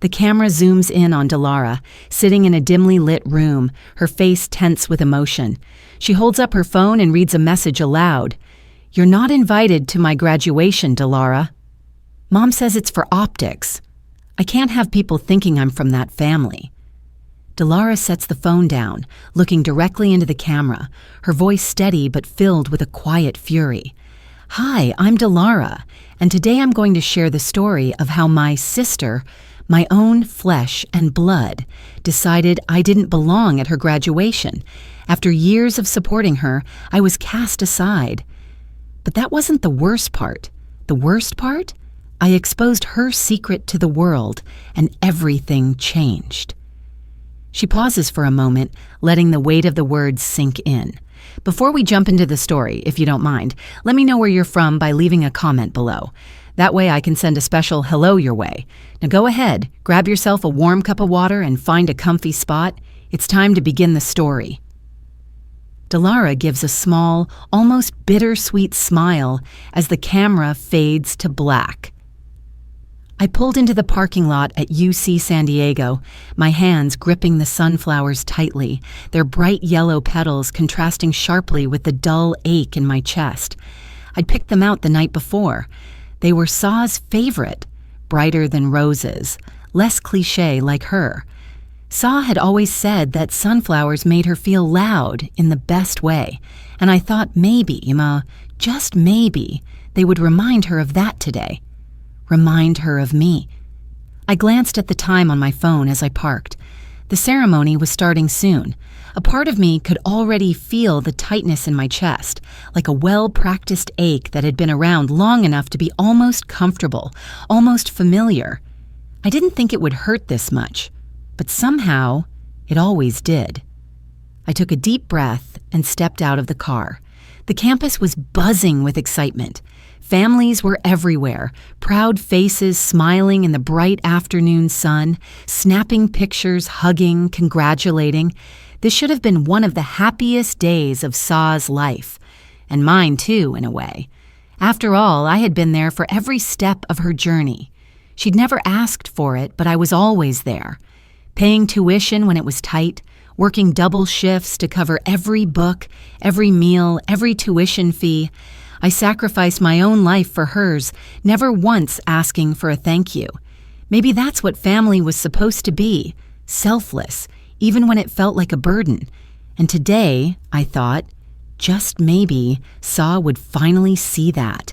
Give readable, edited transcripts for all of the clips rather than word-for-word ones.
The camera zooms in on Delara, sitting in a dimly lit room, her face tense with emotion. She holds up her phone and reads a message aloud. "You're not invited to my graduation, Delara. Mom says it's for optics. I can't have people thinking I'm from that family." Delara sets the phone down, looking directly into the camera, her voice steady but filled with a quiet fury. "Hi, I'm Delara, and today I'm going to share the story of how my sister, my own flesh and blood, decided I didn't belong at her graduation. After years of supporting her, I was cast aside. But that wasn't the worst part. The worst part? I exposed her secret to the world, and everything changed." She pauses for a moment, letting the weight of the words sink in. Before we jump into the story, if you don't mind, let me know where you're from by leaving a comment below. That way I can send a special hello your way. Now go ahead, grab yourself a warm cup of water and find a comfy spot. It's time to begin the story. Delara gives a small, almost bittersweet smile as the camera fades to black. I pulled into the parking lot at UC San Diego, my hands gripping the sunflowers tightly, their bright yellow petals contrasting sharply with the dull ache in my chest. I'd picked them out the night before. They were Saw's favorite, brighter than roses, less cliché like her. Saw had always said that sunflowers made her feel loud in the best way, and I thought maybe, just maybe, they would remind her of that today. Remind her of me. I glanced at the time on my phone as I parked. The ceremony was starting soon. A part of me could already feel the tightness in my chest, like a well-practiced ache that had been around long enough to be almost comfortable, almost familiar. I didn't think it would hurt this much, but somehow it always did. I took a deep breath and stepped out of the car. The campus was buzzing with excitement. Families were everywhere, proud faces smiling in the bright afternoon sun, snapping pictures, hugging, congratulating. This should have been one of the happiest days of Saw's life, and mine too, in a way. After all, I had been there for every step of her journey. She'd never asked for it, but I was always there, paying tuition when it was tight, working double shifts to cover every book, every meal, every tuition fee. I sacrificed my own life for hers, never once asking for a thank you. Maybe that's what family was supposed to be, selfless, even when it felt like a burden. And today, I thought, just maybe, Saw would finally see that.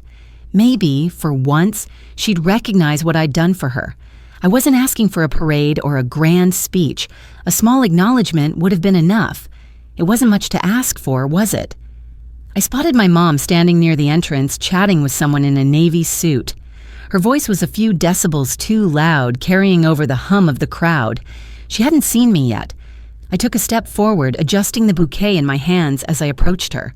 Maybe, for once, she'd recognize what I'd done for her. I wasn't asking for a parade or a grand speech. A small acknowledgement would have been enough. It wasn't much to ask for, was it? I spotted my mom standing near the entrance, chatting with someone in a navy suit. Her voice was a few decibels too loud, carrying over the hum of the crowd. She hadn't seen me yet. I took a step forward, adjusting the bouquet in my hands as I approached her.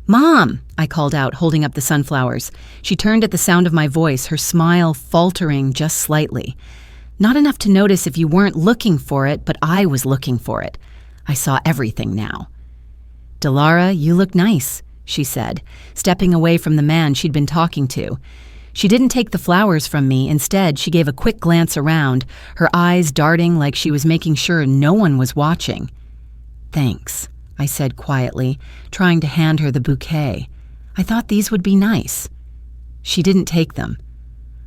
"Mom!" I called out, holding up the sunflowers. She turned at the sound of my voice, her smile faltering just slightly. Not enough to notice if you weren't looking for it, but I was looking for it. I saw everything now. "Delara, you look nice," she said, stepping away from the man she'd been talking to. She didn't take the flowers from me. Instead, she gave a quick glance around, her eyes darting like she was making sure no one was watching. "Thanks," I said quietly, trying to hand her the bouquet. I thought these would be nice. She didn't take them.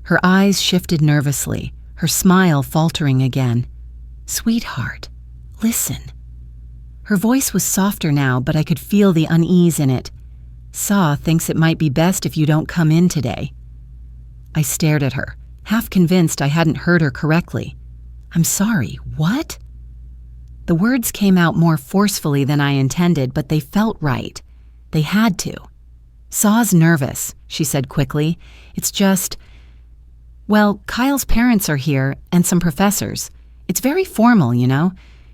Her eyes shifted nervously, her smile faltering again. "Sweetheart, listen." Her voice was softer now, but I could feel the unease in it. "Saw thinks it might be best if you don't come in today." I stared at her, half convinced I hadn't heard her correctly. "I'm sorry, what?" The words came out more forcefully than I intended, but they felt right. They had to. "Saw's nervous," she said quickly. "It's just... well, Kyle's parents are here, and some professors. It's very formal,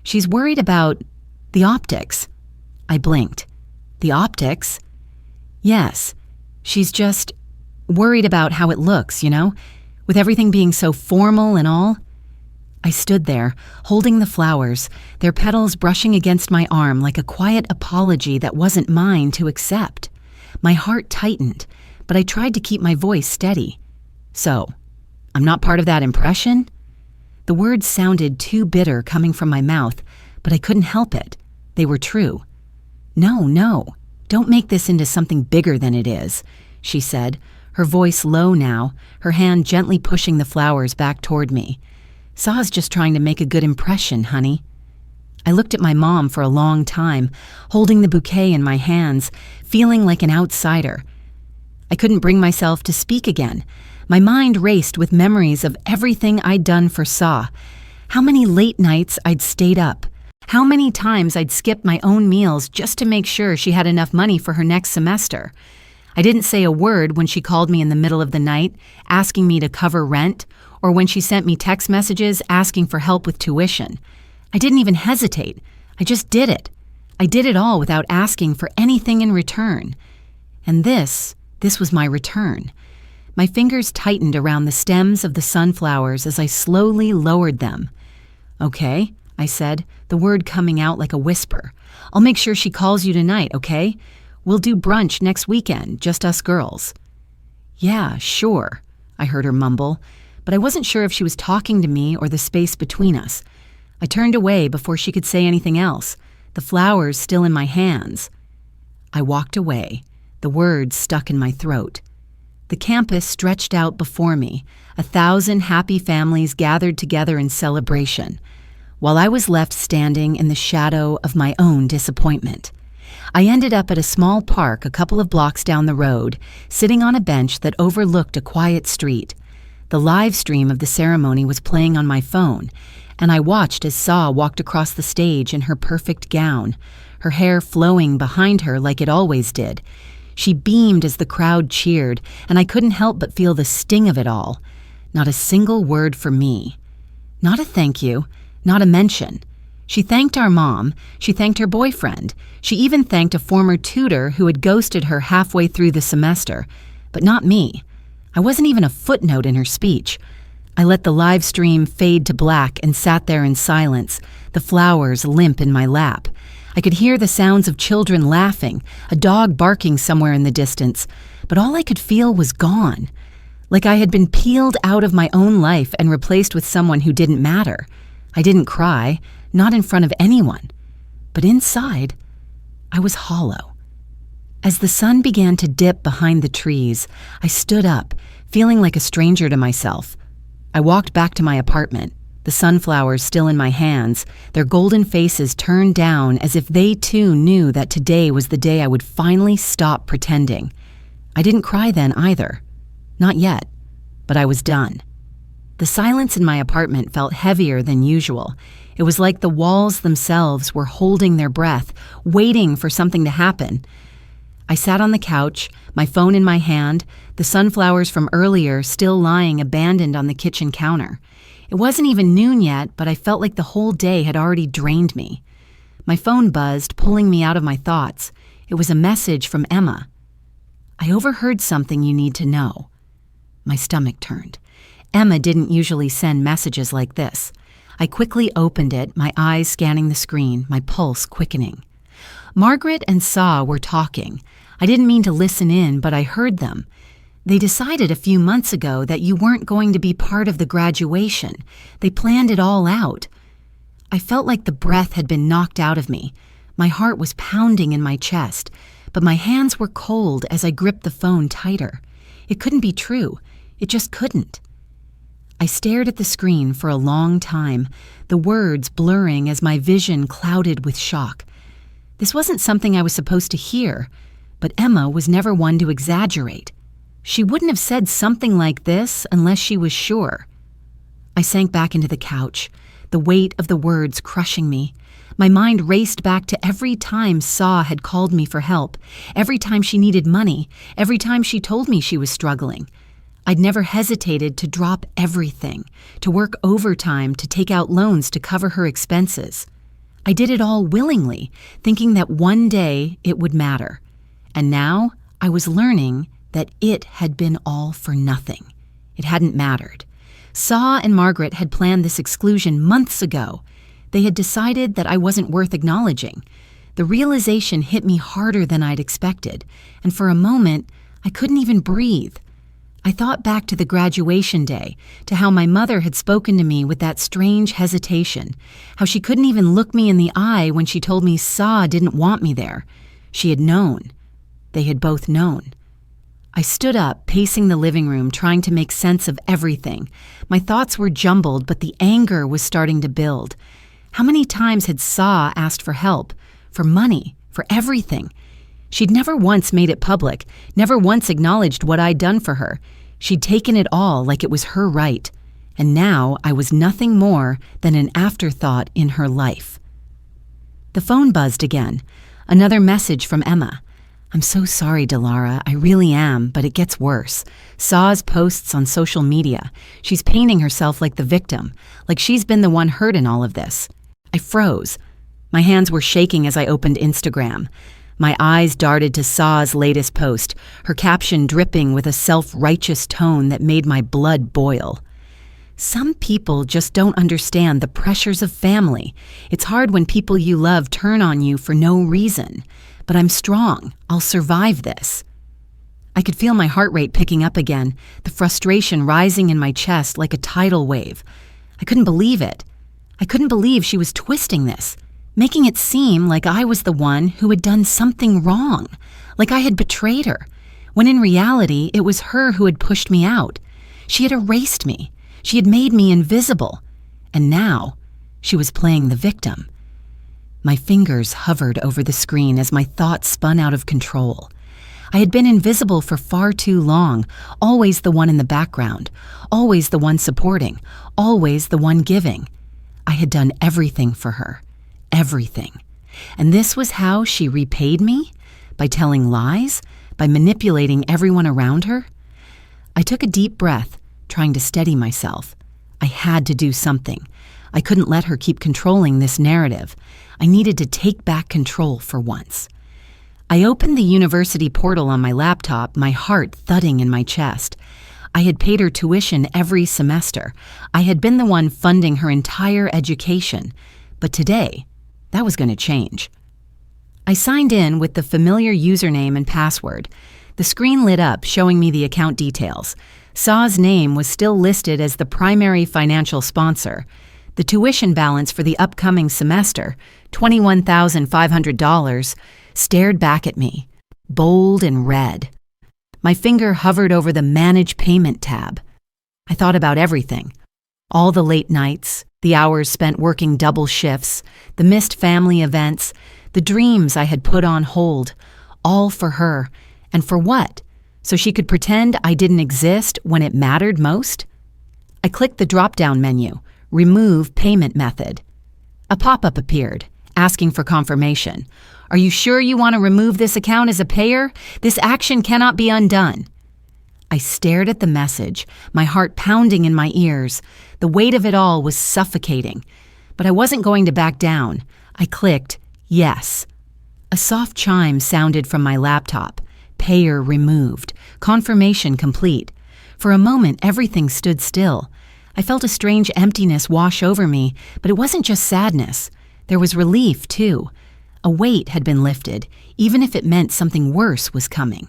She's worried about the optics." I blinked. "The optics?" "Yes. She's just worried about how it looks, with everything being so formal and all." I stood there, holding the flowers, their petals brushing against my arm like a quiet apology that wasn't mine to accept. My heart tightened, but I tried to keep my voice steady. "So, I'm not part of that impression?" The words sounded too bitter coming from my mouth, but I couldn't help it. They were true. No, don't make this into something bigger than it is, she said, her voice low now, her hand gently pushing the flowers back toward me. Sa's just trying to make a good impression, honey. I looked at my mom for a long time, holding the bouquet in my hands, feeling like an outsider. I couldn't bring myself to speak again. My mind raced with memories of everything I'd done for Sa, how many late nights I'd stayed up, how many times I'd skipped my own meals just to make sure she had enough money for her next semester. I didn't say a word when she called me in the middle of the night, asking me to cover rent, or when she sent me text messages asking for help with tuition. I didn't even hesitate. I just did it. I did it all without asking for anything in return. And this was my return. My fingers tightened around the stems of the sunflowers as I slowly lowered them. "Okay," I said, the word coming out like a whisper. "I'll make sure she calls you tonight, okay? We'll do brunch next weekend, just us girls." "Yeah, sure," I heard her mumble, but I wasn't sure if she was talking to me or the space between us. I turned away before she could say anything else, the flowers still in my hands. I walked away, the words stuck in my throat. The campus stretched out before me, 1,000 happy families gathered together in celebration, while I was left standing in the shadow of my own disappointment. I ended up at a small park a couple of blocks down the road, sitting on a bench that overlooked a quiet street. The live stream of the ceremony was playing on my phone, and I watched as Sa walked across the stage in her perfect gown, her hair flowing behind her like it always did. She beamed as the crowd cheered, and I couldn't help but feel the sting of it all. Not a single word for me. Not a thank you, not a mention. She thanked our mom, she thanked her boyfriend, she even thanked a former tutor who had ghosted her halfway through the semester, but not me. I wasn't even a footnote in her speech. I let the live stream fade to black and sat there in silence, the flowers limp in my lap. I could hear the sounds of children laughing, a dog barking somewhere in the distance, but all I could feel was gone. Like I had been peeled out of my own life and replaced with someone who didn't matter. I didn't cry, not in front of anyone. But inside, I was hollow. As the sun began to dip behind the trees, I stood up, feeling like a stranger to myself. I walked back to my apartment, the sunflowers still in my hands, their golden faces turned down as if they too knew that today was the day I would finally stop pretending. I didn't cry then either. Not yet, but I was done. The silence in my apartment felt heavier than usual. It was like the walls themselves were holding their breath, waiting for something to happen. I sat on the couch, my phone in my hand, the sunflowers from earlier still lying abandoned on the kitchen counter. It wasn't even noon yet, but I felt like the whole day had already drained me. My phone buzzed, pulling me out of my thoughts. It was a message from Emma. "I overheard something you need to know." My stomach turned. Emma didn't usually send messages like this. I quickly opened it, my eyes scanning the screen, my pulse quickening. Margaret and Sa were talking. I didn't mean to listen in, but I heard them. They decided a few months ago that you weren't going to be part of the graduation. They planned it all out. I felt like the breath had been knocked out of me. My heart was pounding in my chest, but my hands were cold as I gripped the phone tighter. It couldn't be true. It just couldn't. I stared at the screen for a long time, the words blurring as my vision clouded with shock. This wasn't something I was supposed to hear, but Emma was never one to exaggerate. She wouldn't have said something like this unless she was sure. I sank back into the couch, the weight of the words crushing me. My mind raced back to every time Sa had called me for help, every time she needed money, every time she told me she was struggling. I'd never hesitated to drop everything, to work overtime, to take out loans to cover her expenses. I did it all willingly, thinking that one day it would matter. And now I was learning that it had been all for nothing. It hadn't mattered. Sa and Margaret had planned this exclusion months ago. They had decided that I wasn't worth acknowledging. The realization hit me harder than I'd expected, and for a moment, I couldn't even breathe. I thought back to the graduation day, to how my mother had spoken to me with that strange hesitation, how she couldn't even look me in the eye when she told me Sa didn't want me there. She had known. They had both known. I stood up, pacing the living room, trying to make sense of everything. My thoughts were jumbled, but the anger was starting to build. How many times had Sa asked for help, for money, for everything? She'd never once made it public, never once acknowledged what I'd done for her. She'd taken it all like it was her right. And now I was nothing more than an afterthought in her life. The phone buzzed again. Another message from Emma. "I'm so sorry, Delara. I really am, but it gets worse. Sa's posts on social media. She's painting herself like the victim, like she's been the one hurt in all of this." I froze. My hands were shaking as I opened Instagram. My eyes darted to Sa's latest post, her caption dripping with a self-righteous tone that made my blood boil. Some people just don't understand the pressures of family. It's hard when people you love turn on you for no reason. But I'm strong. I'll survive this. I could feel my heart rate picking up again, the frustration rising in my chest like a tidal wave. I couldn't believe it. I couldn't believe she was twisting this, making it seem like I was the one who had done something wrong, like I had betrayed her, when in reality it was her who had pushed me out. She had erased me. She had made me invisible. And now she was playing the victim. My fingers hovered over the screen as my thoughts spun out of control. I had been invisible for far too long, always the one in the background, always the one supporting, always the one giving. I had done everything for her, everything. And this was how she repaid me? By telling lies? By manipulating everyone around her? I took a deep breath, trying to steady myself. I had to do something. I couldn't let her keep controlling this narrative. I needed to take back control for once. I opened the university portal on my laptop, my heart thudding in my chest. I had paid her tuition every semester. I had been the one funding her entire education. But today, that was going to change. I signed in with the familiar username and password. The screen lit up, showing me the account details. Sa's name was still listed as the primary financial sponsor. The tuition balance for the upcoming semester, $21,500, stared back at me, bold and red. My finger hovered over the Manage Payment tab. I thought about everything. All the late nights, the hours spent working double shifts, the missed family events, the dreams I had put on hold, all for her. And for what? So she could pretend I didn't exist when it mattered most? I clicked the drop-down menu. Remove payment method. A pop-up appeared, asking for confirmation. Are you sure you want to remove this account as a payer? This action cannot be undone. I stared at the message, my heart pounding in my ears. The weight of it all was suffocating. But I wasn't going to back down. I clicked yes. A soft chime sounded from my laptop. Payer removed. Confirmation complete. For a moment, everything stood still. I felt a strange emptiness wash over me, but it wasn't just sadness. There was relief, too. A weight had been lifted, even if it meant something worse was coming.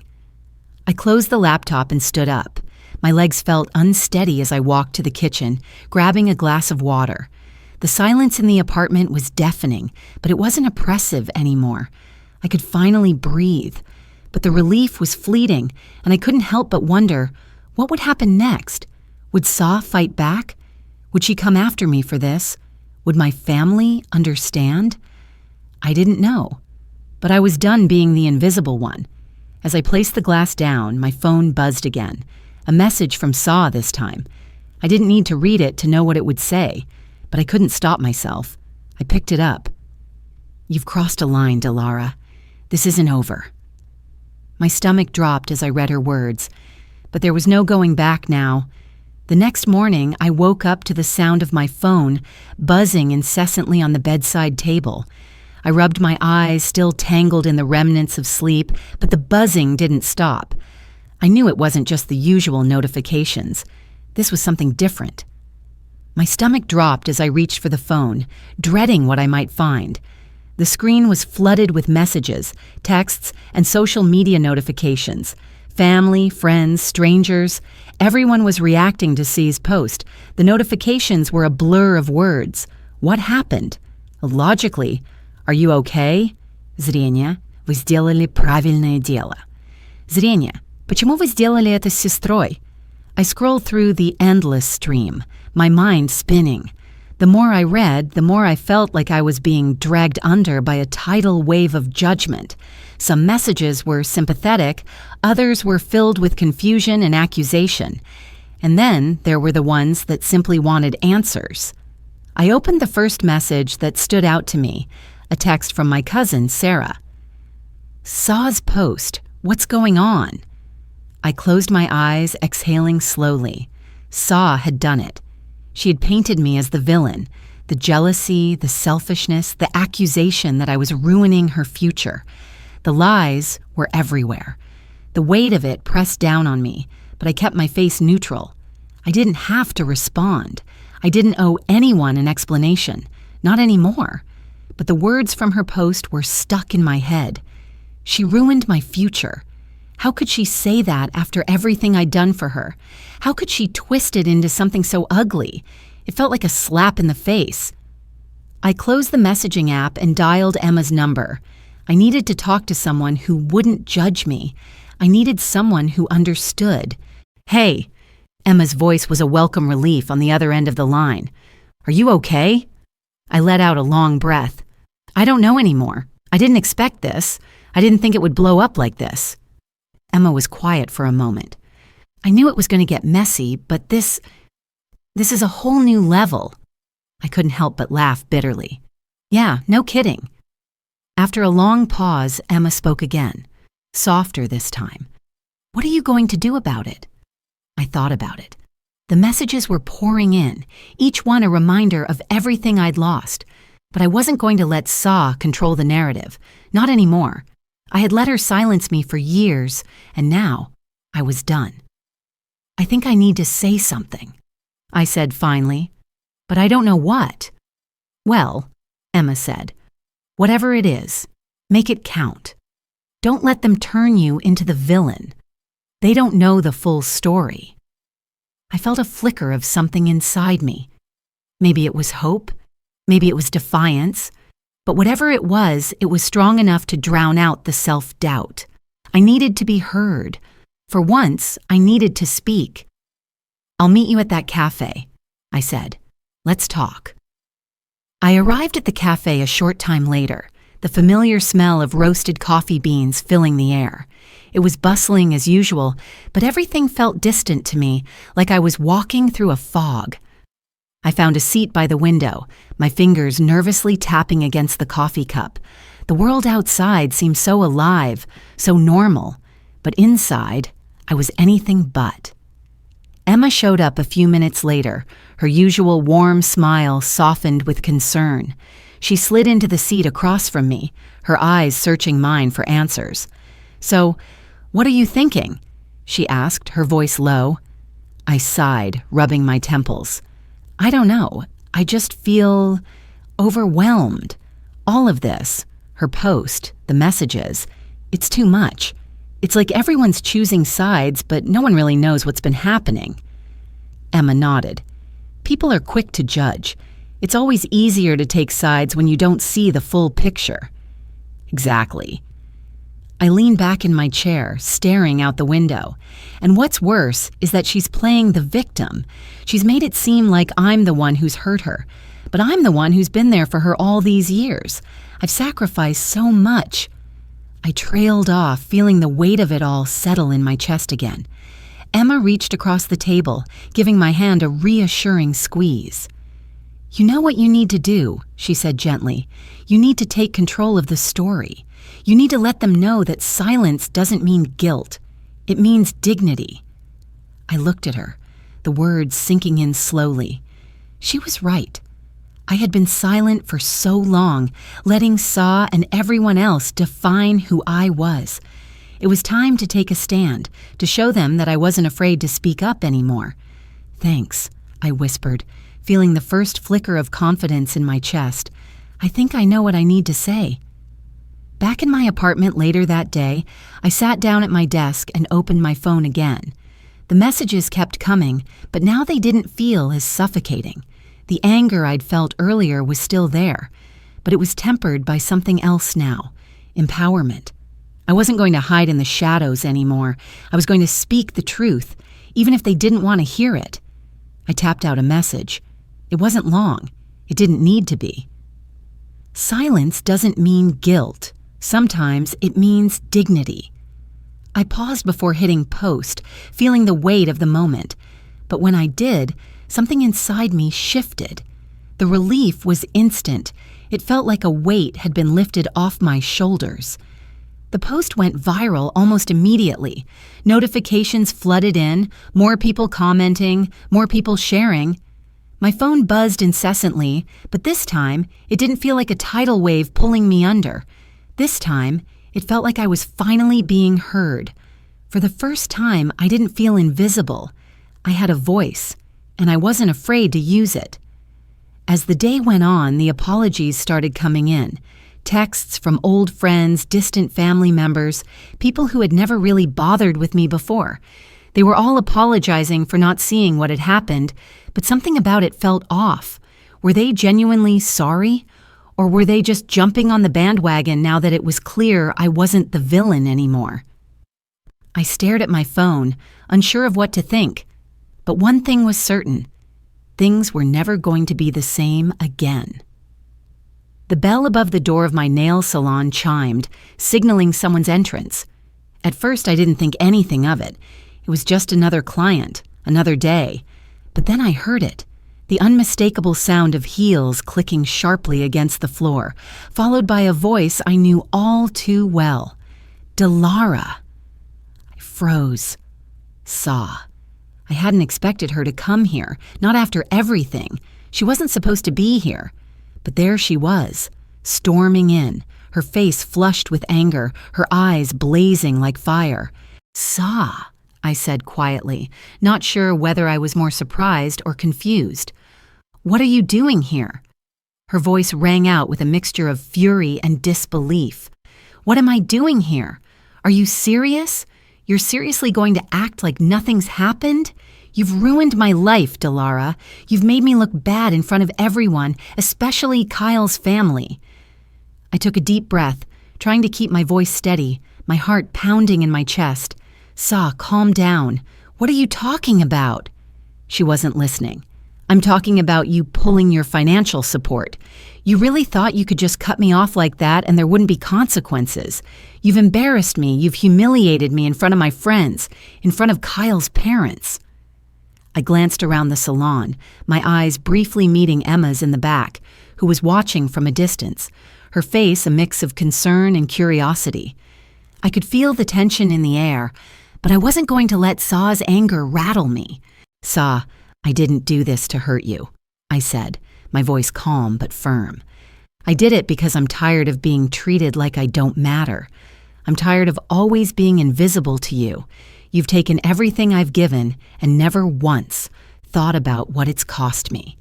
I closed the laptop and stood up. My legs felt unsteady as I walked to the kitchen, grabbing a glass of water. The silence in the apartment was deafening, but it wasn't oppressive anymore. I could finally breathe. But the relief was fleeting, and I couldn't help but wonder, what would happen next? Would Sa fight back? Would she come after me for this? Would my family understand? I didn't know. But I was done being the invisible one. As I placed the glass down, my phone buzzed again. A message from Sa this time. I didn't need to read it to know what it would say, but I couldn't stop myself. I picked it up. You've crossed a line, Delara. This isn't over. My stomach dropped as I read her words, but there was no going back now. The next morning, I woke up to the sound of my phone buzzing incessantly on the bedside table. I rubbed my eyes, still tangled in the remnants of sleep, but the buzzing didn't stop. I knew it wasn't just the usual notifications. This was something different. My stomach dropped as I reached for the phone, dreading what I might find. The screen was flooded with messages, texts, and social media notifications. Family, friends, strangers, everyone was reacting to C's post. The notifications were a blur of words. What happened? Logically, are you okay? Зрение. Вы сделали правильное дело. Зрение. Почему вы сделали это с сестрой? I scrolled through the endless stream, my mind spinning. The more I read, the more I felt like I was being dragged under by a tidal wave of judgment. Some messages were sympathetic, others were filled with confusion and accusation. And then there were the ones that simply wanted answers. I opened the first message that stood out to me, a text from my cousin, Sarah. Saw's post. What's going on? I closed my eyes, exhaling slowly. Saw had done it. She had painted me as the villain, the jealousy, the selfishness, the accusation that I was ruining her future. The lies were everywhere. The weight of it pressed down on me, but I kept my face neutral. I didn't have to respond. I didn't owe anyone an explanation, not anymore. But the words from her post were stuck in my head. She ruined my future. How could she say that after everything I'd done for her? How could she twist it into something so ugly? It felt like a slap in the face. I closed the messaging app and dialed Emma's number. I needed to talk to someone who wouldn't judge me. I needed someone who understood. Hey, Emma's voice was a welcome relief on the other end of the line. Are you okay? I let out a long breath. I don't know anymore. I didn't expect this. I didn't think it would blow up like this. Emma was quiet for a moment. I knew it was going to get messy, but this is a whole new level. I couldn't help but laugh bitterly. Yeah, no kidding. After a long pause, Emma spoke again, softer this time. What are you going to do about it? I thought about it. The messages were pouring in, each one a reminder of everything I'd lost. But I wasn't going to let Saw control the narrative. Not anymore. I had let her silence me for years, and now I was done. I think I need to say something, I said finally, but I don't know what. Well, Emma said, whatever it is, make it count. Don't let them turn you into the villain. They don't know the full story. I felt a flicker of something inside me. Maybe it was hope, maybe it was defiance. But whatever it was strong enough to drown out the self-doubt. I needed to be heard. For once, I needed to speak. I'll meet you at that cafe, I said. Let's talk. I arrived at the cafe a short time later, the familiar smell of roasted coffee beans filling the air. It was bustling as usual, but everything felt distant to me, like I was walking through a fog. I found a seat by the window, my fingers nervously tapping against the coffee cup. The world outside seemed so alive, so normal, but inside, I was anything but. Emma showed up a few minutes later, her usual warm smile softened with concern. She slid into the seat across from me, her eyes searching mine for answers. So, what are you thinking? She asked, her voice low. I sighed, rubbing my temples. I don't know. I just feel overwhelmed. All of this, her post, the messages, it's too much. It's like everyone's choosing sides, but no one really knows what's been happening. Emma nodded. People are quick to judge. It's always easier to take sides when you don't see the full picture. Exactly. I lean back in my chair, staring out the window. And what's worse is that she's playing the victim. She's made it seem like I'm the one who's hurt her. But I'm the one who's been there for her all these years. I've sacrificed so much. I trailed off, feeling the weight of it all settle in my chest again. Emma reached across the table, giving my hand a reassuring squeeze. You know what you need to do, she said gently. You need to take control of the story. You need to let them know that silence doesn't mean guilt. It means dignity. I looked at her, the words sinking in slowly. She was right. I had been silent for so long, letting Saw and everyone else define who I was. It was time to take a stand, to show them that I wasn't afraid to speak up anymore. Thanks, I whispered, feeling the first flicker of confidence in my chest. I think I know what I need to say. Back in my apartment later that day, I sat down at my desk and opened my phone again. The messages kept coming, but now they didn't feel as suffocating. The anger I'd felt earlier was still there, but it was tempered by something else now: empowerment. I wasn't going to hide in the shadows anymore. I was going to speak the truth, even if they didn't want to hear it. I tapped out a message. It wasn't long. It didn't need to be. Silence doesn't mean guilt. Sometimes it means dignity. I paused before hitting post, feeling the weight of the moment. But when I did, something inside me shifted. The relief was instant. It felt like a weight had been lifted off my shoulders. The post went viral almost immediately. Notifications flooded in, more people commenting, more people sharing. My phone buzzed incessantly, but this time, it didn't feel like a tidal wave pulling me under. This time, it felt like I was finally being heard. For the first time, I didn't feel invisible. I had a voice, and I wasn't afraid to use it. As the day went on, the apologies started coming in. Texts from old friends, distant family members, people who had never really bothered with me before. They were all apologizing for not seeing what had happened, but something about it felt off. Were they genuinely sorry? Or were they just jumping on the bandwagon now that it was clear I wasn't the villain anymore? I stared at my phone, unsure of what to think. But one thing was certain: things were never going to be the same again. The bell above the door of my nail salon chimed, signaling someone's entrance. At first, I didn't think anything of it. It was just another client, another day. But then I heard it. The unmistakable sound of heels clicking sharply against the floor, followed by a voice I knew all too well. Delara. I froze. Saw. I hadn't expected her to come here, not after everything. She wasn't supposed to be here. But there she was, storming in, her face flushed with anger, her eyes blazing like fire. Saw, I said quietly, not sure whether I was more surprised or confused. What are you doing here? Her voice rang out with a mixture of fury and disbelief. What am I doing here? Are you serious? You're seriously going to act like nothing's happened? You've ruined my life, Delara. You've made me look bad in front of everyone, especially Kyle's family. I took a deep breath, trying to keep my voice steady, my heart pounding in my chest. Saw, calm down. What are you talking about? She wasn't listening. I'm talking about you pulling your financial support. You really thought you could just cut me off like that and there wouldn't be consequences. You've embarrassed me. You've humiliated me in front of my friends, in front of Kyle's parents. I glanced around the salon, my eyes briefly meeting Emma's in the back, who was watching from a distance, her face a mix of concern and curiosity. I could feel the tension in the air, but I wasn't going to let Saw's anger rattle me. Saw, I didn't do this to hurt you, I said, my voice calm but firm. I did it because I'm tired of being treated like I don't matter. I'm tired of always being invisible to you. You've taken everything I've given and never once thought about what it's cost me.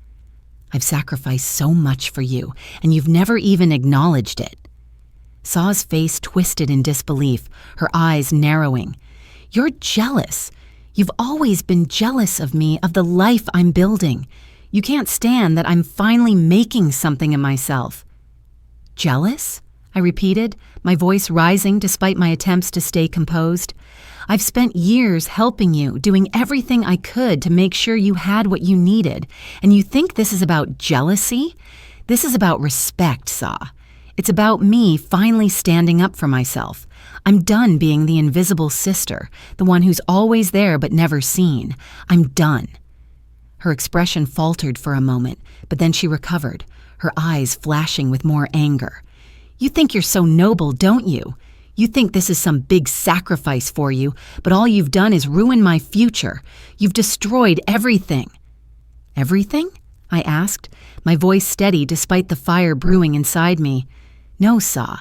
I've sacrificed so much for you, and you've never even acknowledged it. Saw's face twisted in disbelief, her eyes narrowing. You're jealous. You've always been jealous of me, of the life I'm building. You can't stand that I'm finally making something of myself. Jealous? I repeated, my voice rising despite my attempts to stay composed. I've spent years helping you, doing everything I could to make sure you had what you needed. And you think this is about jealousy? This is about respect, Saw. It's about me finally standing up for myself. I'm done being the invisible sister, the one who's always there but never seen. I'm done. Her expression faltered for a moment, but then she recovered, her eyes flashing with more anger. You think you're so noble, don't you? You think this is some big sacrifice for you, but all you've done is ruin my future. You've destroyed everything. Everything? I asked, my voice steady despite the fire brewing inside me. No, Saw.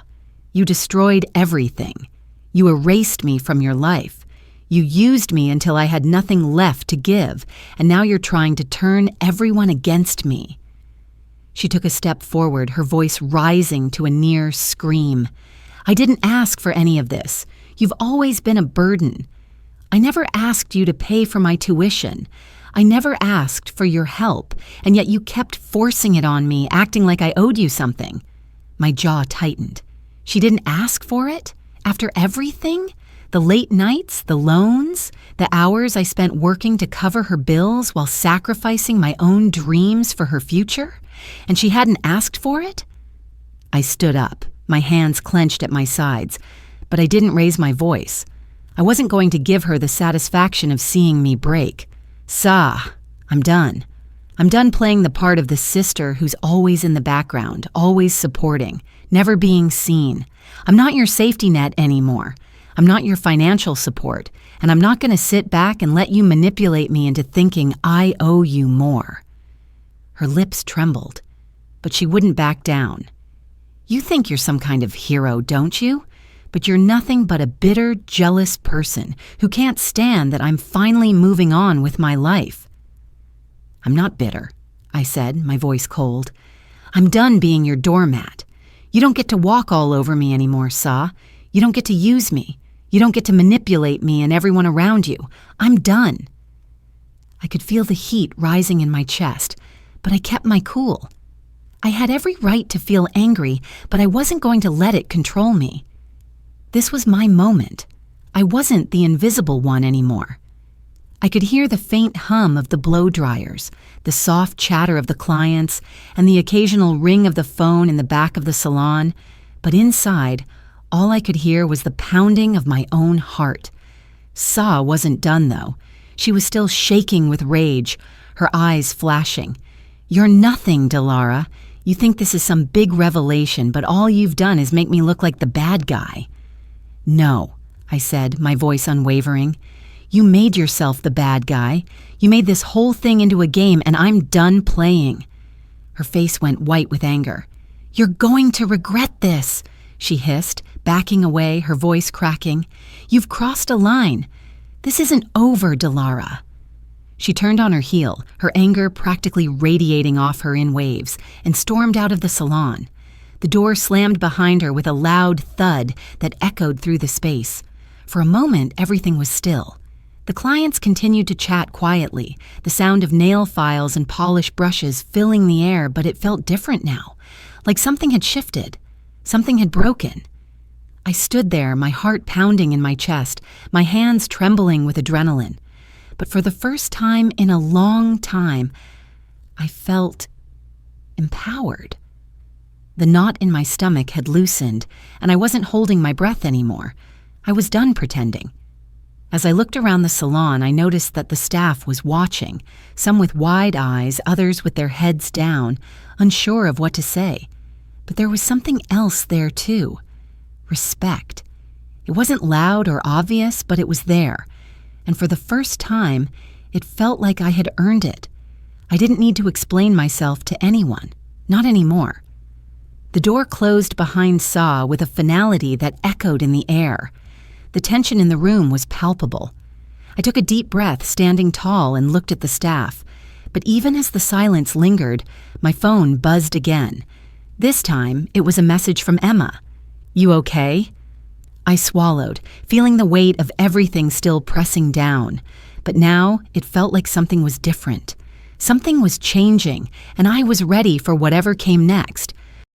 You destroyed everything. You erased me from your life. You used me until I had nothing left to give, and now you're trying to turn everyone against me. She took a step forward, her voice rising to a near scream. I didn't ask for any of this. You've always been a burden. I never asked you to pay for my tuition. I never asked for your help, and yet you kept forcing it on me, acting like I owed you something. My jaw tightened. She didn't ask for it? After everything? The late nights, the loans, the hours I spent working to cover her bills while sacrificing my own dreams for her future? And she hadn't asked for it? I stood up, my hands clenched at my sides, but I didn't raise my voice. I wasn't going to give her the satisfaction of seeing me break. I'm done. I'm done playing the part of the sister who's always in the background, always supporting, never being seen. I'm not your safety net anymore. I'm not your financial support, and I'm not going to sit back and let you manipulate me into thinking I owe you more. Her lips trembled, but she wouldn't back down. You think you're some kind of hero, don't you? But you're nothing but a bitter, jealous person who can't stand that I'm finally moving on with my life. I'm not bitter, I said, my voice cold. I'm done being your doormat. You don't get to walk all over me anymore, Sa. You don't get to use me. You don't get to manipulate me and everyone around you. I'm done. I could feel the heat rising in my chest, but I kept my cool. I had every right to feel angry, but I wasn't going to let it control me. This was my moment. I wasn't the invisible one anymore. I could hear the faint hum of the blow dryers, the soft chatter of the clients, and the occasional ring of the phone in the back of the salon, but inside, all I could hear was the pounding of my own heart. Sa wasn't done, though. She was still shaking with rage, her eyes flashing. You're nothing, Delara. You think this is some big revelation, but all you've done is make me look like the bad guy. No, I said, my voice unwavering. You made yourself the bad guy. You made this whole thing into a game, and I'm done playing. Her face went white with anger. You're going to regret this, she hissed, backing away, her voice cracking. You've crossed a line. This isn't over, Delara. She turned on her heel, her anger practically radiating off her in waves, and stormed out of the salon. The door slammed behind her with a loud thud that echoed through the space. For a moment, everything was still. The clients continued to chat quietly, the sound of nail files and polished brushes filling the air, but it felt different now, like something had shifted, something had broken. I stood there, my heart pounding in my chest, my hands trembling with adrenaline. But for the first time in a long time, I felt empowered. The knot in my stomach had loosened, and I wasn't holding my breath anymore. I was done pretending. As I looked around the salon, I noticed that the staff was watching, some with wide eyes, others with their heads down, unsure of what to say. But there was something else there, too. Respect. It wasn't loud or obvious, but it was there. And for the first time, it felt like I had earned it. I didn't need to explain myself to anyone. Not anymore. The door closed behind Sa with a finality that echoed in the air. The tension in the room was palpable. I took a deep breath, standing tall, and looked at the staff. But even as the silence lingered, my phone buzzed again. This time, it was a message from Emma. You okay? I swallowed, feeling the weight of everything still pressing down. But now, it felt like something was different. Something was changing, and I was ready for whatever came next.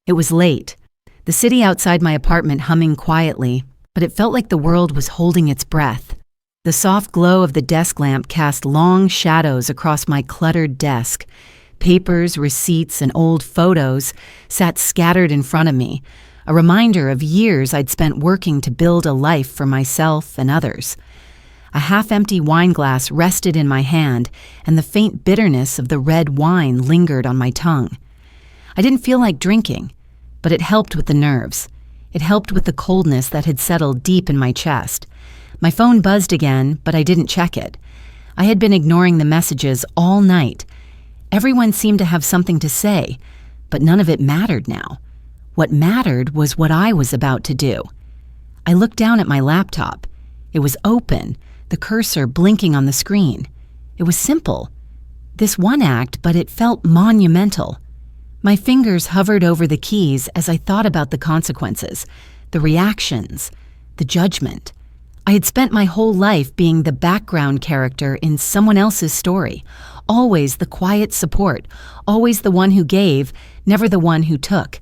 It was late. The city outside my apartment humming quietly, but it felt like the world was holding its breath. The soft glow of the desk lamp cast long shadows across my cluttered desk. Papers, receipts, and old photos sat scattered in front of me, a reminder of years I'd spent working to build a life for myself and others. A half-empty wine glass rested in my hand, and the faint bitterness of the red wine lingered on my tongue. I didn't feel like drinking, but it helped with the nerves. It helped with the coldness that had settled deep in my chest. My phone buzzed again, but I didn't check it. I had been ignoring the messages all night. Everyone seemed to have something to say, but none of it mattered now. What mattered was what I was about to do. I looked down at my laptop. It was open, the cursor blinking on the screen. It was simple. This one act, but it felt monumental. My fingers hovered over the keys as I thought about the consequences, the reactions, the judgment. I had spent my whole life being the background character in someone else's story, always the quiet support, always the one who gave, never the one who took.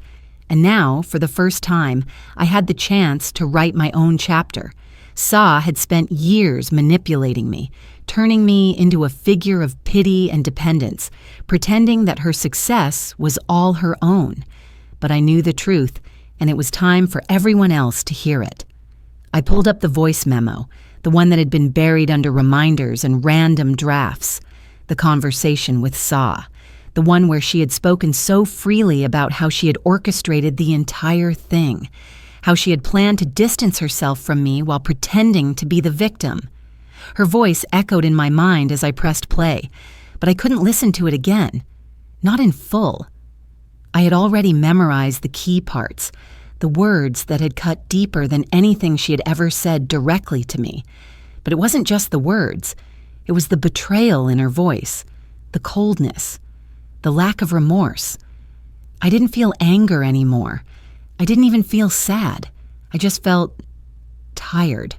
And now, for the first time, I had the chance to write my own chapter. Sa had spent years manipulating me, turning me into a figure of pity and dependence, pretending that her success was all her own. But I knew the truth, and it was time for everyone else to hear it. I pulled up the voice memo, the one that had been buried under reminders and random drafts, the conversation with Sa, the one where she had spoken so freely about how she had orchestrated the entire thing, how she had planned to distance herself from me while pretending to be the victim. Her voice echoed in my mind as I pressed play, but I couldn't listen to it again, not in full. I had already memorized the key parts, the words that had cut deeper than anything she had ever said directly to me. But it wasn't just the words. It was the betrayal in her voice, the coldness, the lack of remorse. I didn't feel anger anymore. I didn't even feel sad. I just felt tired.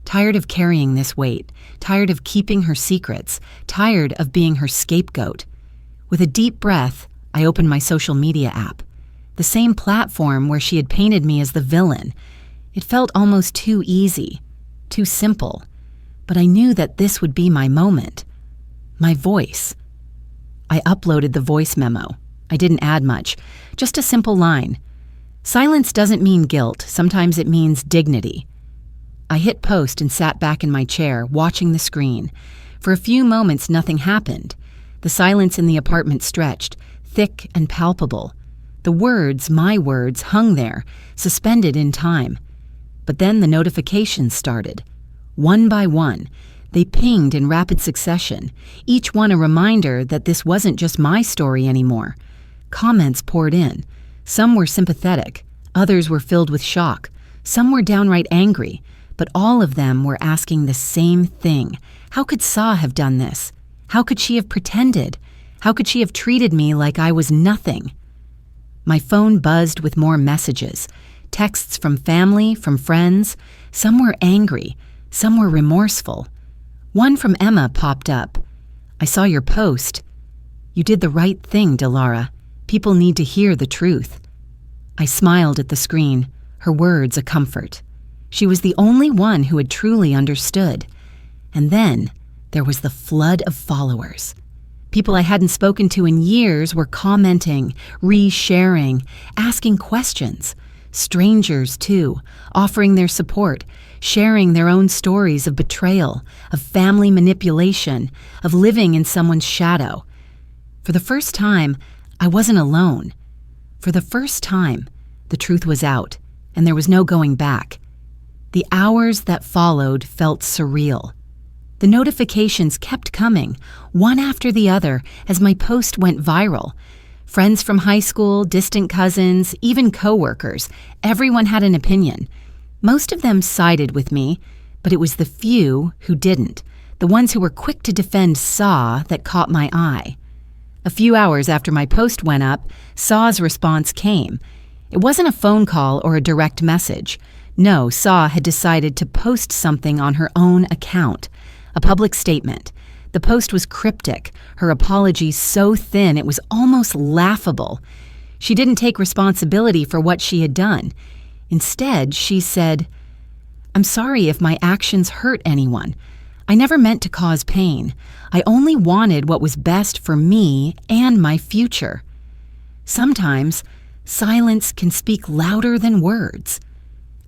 Tired of carrying this weight, tired of keeping her secrets, tired of being her scapegoat. With a deep breath, I opened my social media app, the same platform where she had painted me as the villain. It felt almost too easy, too simple, but I knew that this would be my moment, my voice. I uploaded the voice memo. I didn't add much, just a simple line. Silence doesn't mean guilt, sometimes it means dignity. I hit post and sat back in my chair, watching the screen. For a few moments, nothing happened. The silence in the apartment stretched, thick and palpable. The words, my words, hung there, suspended in time. But then the notifications started. One by one, they pinged in rapid succession, each one a reminder that this wasn't just my story anymore. Comments poured in. Some were sympathetic, others were filled with shock, some were downright angry, but all of them were asking the same thing. How could Sa have done this? How could she have pretended? How could she have treated me like I was nothing? My phone buzzed with more messages, texts from family, from friends. Some were angry, some were remorseful. One from Emma popped up. I saw your post. You did the right thing, Delara. People need to hear the truth. I smiled at the screen, her words a comfort. She was the only one who had truly understood. And then there was the flood of followers. People I hadn't spoken to in years were commenting, re-sharing, asking questions. Strangers, too, offering their support, sharing their own stories of betrayal, of family manipulation, of living in someone's shadow. For the first time, I wasn't alone. For the first time, the truth was out, and there was no going back. The hours that followed felt surreal. The notifications kept coming, one after the other, as my post went viral. Friends from high school, distant cousins, even coworkers, everyone had an opinion. Most of them sided with me, but it was the few who didn't, the ones who were quick to defend Sa that caught my eye. A few hours after my post went up, Sa's response came. It wasn't a phone call or a direct message. No, Sa had decided to post something on her own account, a public statement. The post was cryptic, her apology so thin it was almost laughable. She didn't take responsibility for what she had done. Instead, she said, "I'm sorry if my actions hurt anyone. I never meant to cause pain. I only wanted what was best for me and my future." Sometimes, silence can speak louder than words.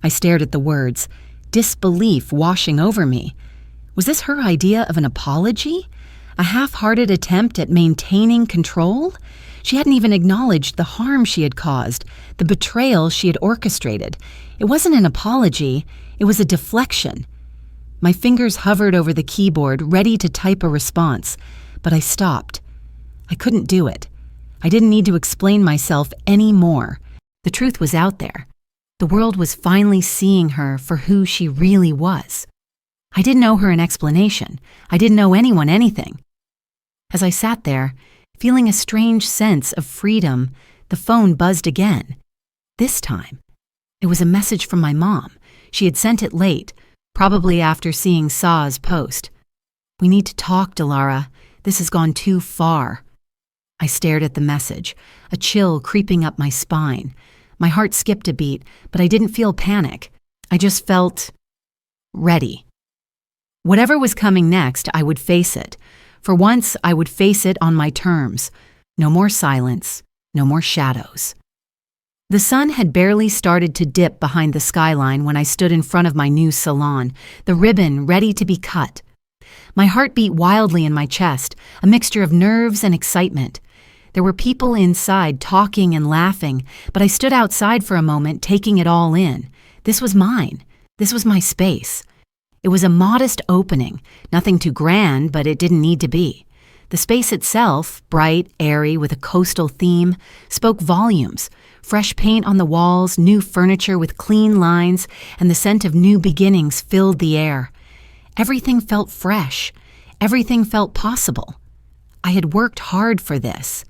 I stared at the words, disbelief washing over me. Was this her idea of an apology? A half-hearted attempt at maintaining control? She hadn't even acknowledged the harm she had caused, the betrayal she had orchestrated. It wasn't an apology, it was a deflection. My fingers hovered over the keyboard, ready to type a response, but I stopped. I couldn't do it. I didn't need to explain myself anymore. The truth was out there. The world was finally seeing her for who she really was. I didn't owe her an explanation. I didn't owe anyone anything. As I sat there, feeling a strange sense of freedom, the phone buzzed again. This time, It was a message from my mom. She had sent it late, probably after seeing Sa's post. "We need to talk, Delara. This has gone too far." I stared at the message, a chill creeping up my spine. My heart skipped a beat, but I didn't feel panic. I just felt ready. Whatever was coming next, I would face it. For once, I would face it on my terms. No more silence, no more shadows. The sun had barely started to dip behind the skyline when I stood in front of my new salon, the ribbon ready to be cut. My heart beat wildly in my chest, a mixture of nerves and excitement. There were people inside talking and laughing, but I stood outside for a moment, taking it all in. This was mine. This was my space. It was a modest opening, nothing too grand, but it didn't need to be. The space itself, bright, airy, with a coastal theme, spoke volumes. Fresh paint on the walls, new furniture with clean lines, and the scent of new beginnings filled the air. Everything felt fresh. Everything felt possible. I had worked hard for this.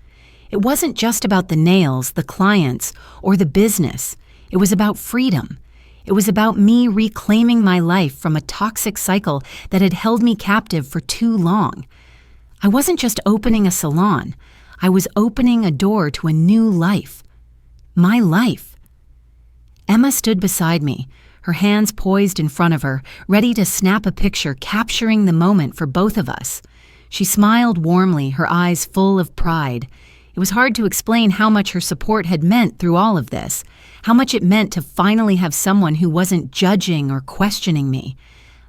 It wasn't just about the nails, the clients, or the business. It was about freedom. It was about me reclaiming my life from a toxic cycle that had held me captive for too long. I wasn't just opening a salon. I was opening a door to a new life. My life. Emma stood beside me, her hands poised in front of her, ready to snap a picture capturing the moment for both of us. She smiled warmly, her eyes full of pride. It was hard to explain how much her support had meant through all of this, how much it meant to finally have someone who wasn't judging or questioning me.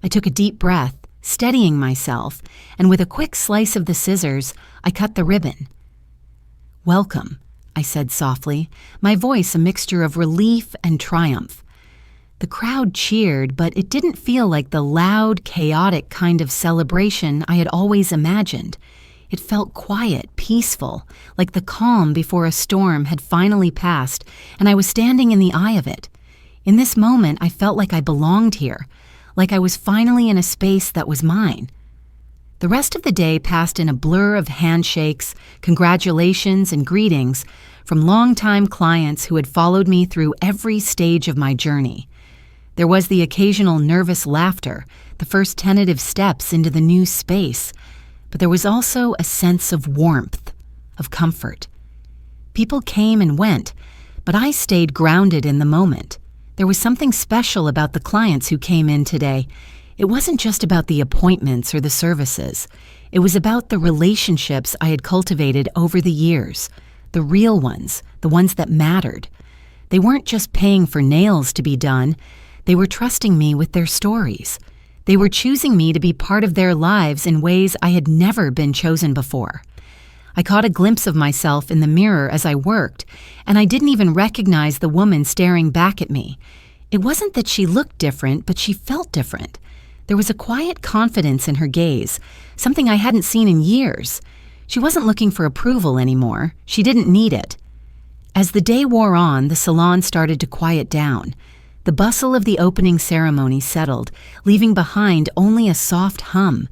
I took a deep breath, steadying myself, and with a quick slice of the scissors, I cut the ribbon. "Welcome," I said softly, my voice a mixture of relief and triumph. The crowd cheered, but it didn't feel like the loud, chaotic kind of celebration I had always imagined. It felt quiet, peaceful, like the calm before a storm had finally passed, and I was standing in the eye of it. In this moment, I felt like I belonged here, like I was finally in a space that was mine. The rest of the day passed in a blur of handshakes, congratulations, and greetings from longtime clients who had followed me through every stage of my journey. There was the occasional nervous laughter, the first tentative steps into the new space, but there was also a sense of warmth, of comfort. People came and went, but I stayed grounded in the moment. There was something special about the clients who came in today. It wasn't just about the appointments or the services. It was about the relationships I had cultivated over the years, the real ones, the ones that mattered. They weren't just paying for nails to be done. They were trusting me with their stories. They were choosing me to be part of their lives in ways I had never been chosen before. I caught a glimpse of myself in the mirror as I worked, and I didn't even recognize the woman staring back at me. It wasn't that she looked different, but she felt different. There was a quiet confidence in her gaze, something I hadn't seen in years. She wasn't looking for approval anymore. She didn't need it. As the day wore on, the salon started to quiet down. The bustle of the opening ceremony settled, leaving behind only a soft hum.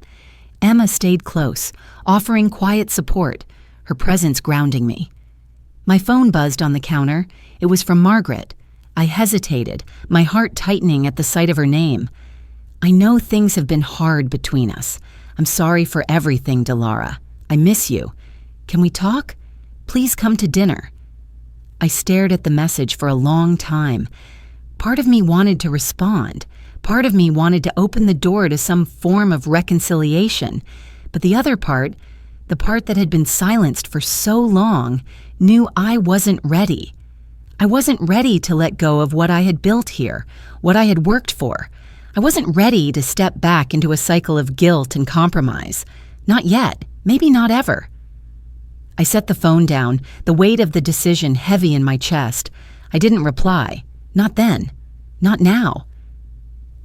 Emma stayed close, offering quiet support, her presence grounding me. My phone buzzed on the counter. It was from Margaret. I hesitated, my heart tightening at the sight of her name. "I know things have been hard between us. I'm sorry for everything, Delara. I miss you. Can we talk? Please come to dinner." I stared at the message for a long time. Part of me wanted to respond. Part of me wanted to open the door to some form of reconciliation. But the other part, the part that had been silenced for so long, knew I wasn't ready. I wasn't ready to let go of what I had built here, what I had worked for. I wasn't ready to step back into a cycle of guilt and compromise. Not yet, maybe not ever. I set the phone down, the weight of the decision heavy in my chest. I didn't reply. Not then. Not now.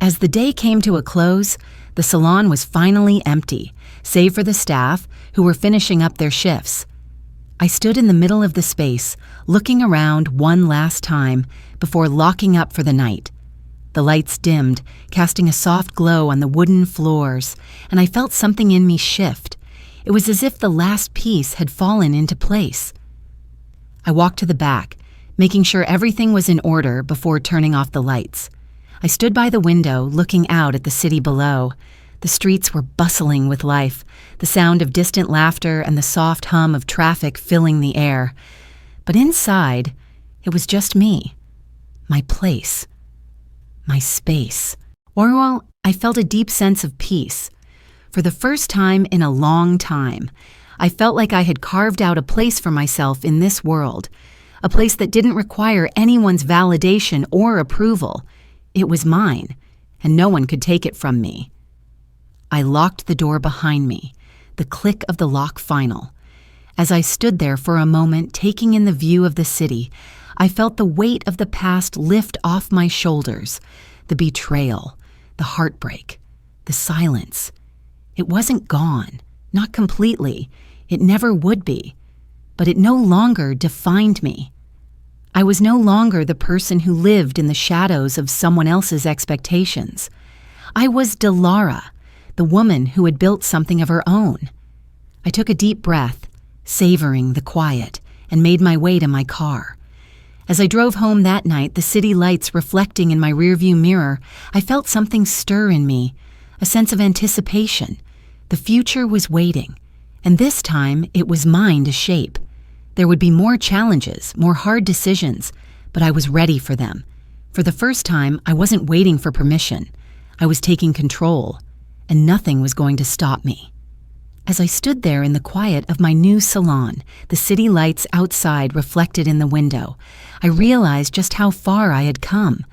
As the day came to a close, the salon was finally empty, save for the staff who were finishing up their shifts. I stood in the middle of the space, looking around one last time before locking up for the night. The lights dimmed, casting a soft glow on the wooden floors, and I felt something in me shift. It was as if the last piece had fallen into place. I walked to the back, making sure everything was in order before turning off the lights. I stood by the window, looking out at the city below. The streets were bustling with life, the sound of distant laughter and the soft hum of traffic filling the air. But inside, it was just me. My place. My space. Well, I felt a deep sense of peace. For the first time in a long time, I felt like I had carved out a place for myself in this world, a place that didn't require anyone's validation or approval. It was mine, and no one could take it from me. I locked the door behind me, the click of the lock final. As I stood there for a moment, taking in the view of the city, I felt the weight of the past lift off my shoulders, the betrayal, the heartbreak, the silence. It wasn't gone, not completely. It never would be. But it no longer defined me. I was no longer the person who lived in the shadows of someone else's expectations. I was Delara, the woman who had built something of her own. I took a deep breath, savoring the quiet, and made my way to my car. As I drove home that night, the city lights reflecting in my rearview mirror, I felt something stir in me, a sense of anticipation. The future was waiting, and this time it was mine to shape. There would be more challenges, more hard decisions, but I was ready for them. For the first time, I wasn't waiting for permission. I was taking control, and nothing was going to stop me. As I stood there in the quiet of my new salon, the city lights outside reflected in the window, I realized just how far I had come.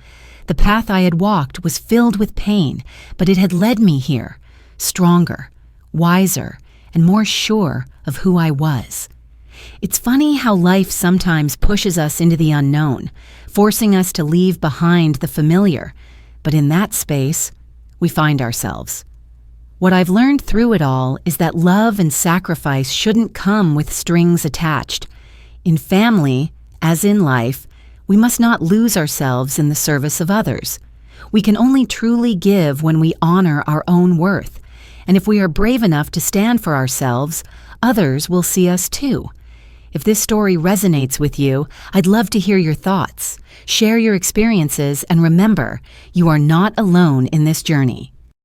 The path I had walked was filled with pain, but it had led me here, stronger, wiser, and more sure of who I was. It's funny how life sometimes pushes us into the unknown, forcing us to leave behind the familiar, but in that space, we find ourselves. What I've learned through it all is that love and sacrifice shouldn't come with strings attached. In family, as in life, we must not lose ourselves in the service of others. We can only truly give when we honor our own worth. And if we are brave enough to stand for ourselves, others will see us too. If this story resonates with you, I'd love to hear your thoughts. Share your experiences and remember, you are not alone in this journey.